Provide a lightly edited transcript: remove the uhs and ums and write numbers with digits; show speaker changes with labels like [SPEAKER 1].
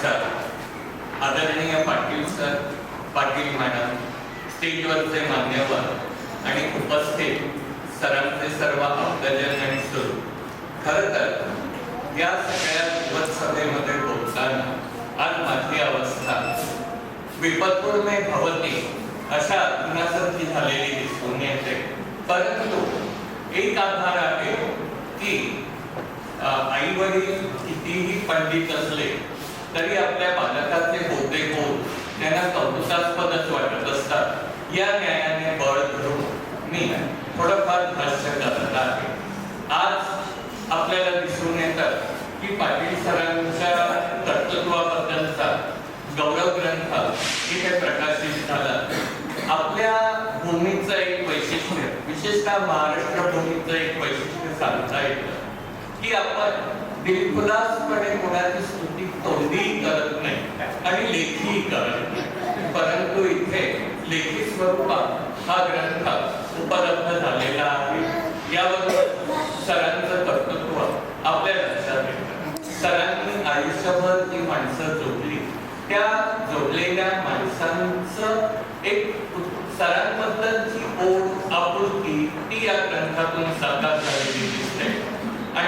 [SPEAKER 1] नमस्कार. आदरणीय Patil sir, Patil madam, स्टेजवरचे मान्यवर आणि उपस्थित सरांचे सर्व आप्तजन आणि सुरू. खरं तर या सगळ्या दिवस सभेमध्ये बोलताना आज माझी अवस्था विपत्पूर में भवती अशा गुणासारखी झालेली दिसून येते. परंतु एक आधार आहे की आई वडील कितीही पंडित असले तरी आपल्या बालकाचे होते बोल त्यांना कौतुकास्पदच वाटत असतात. या न्यायाने बळ धरून मी थोडंफार भाष्य करत आहे. आज आपल्याला दिसून येतं की पाटील सरांच्या कर्तृत्वाबद्दलचा गौरव ग्रंथ इथे प्रकाशित झाला. आपल्या भूमीचं एक वैशिष्ट्य, विशेषतः महाराष्ट्र भूमीचं एक वैशिष्ट्य सांगता येतं की आपण दिलखुलासपणे कोणाची स्तुती तोंडीही करत नाही आणि लेखीही करत नाही. परंतु इथे लेखी स्वरूपात हा ग्रंथ उपलब्ध झालेला आहे. यावरून सरांचं कर्तृत्व आपल्या लक्षात येतं. सरांनी आयुष्यभर जी माणसं जोडली, त्या जोडलेल्या माणसांचं एक सरांबद्दलची ओढ, आपुलकी ती या ग्रंथातून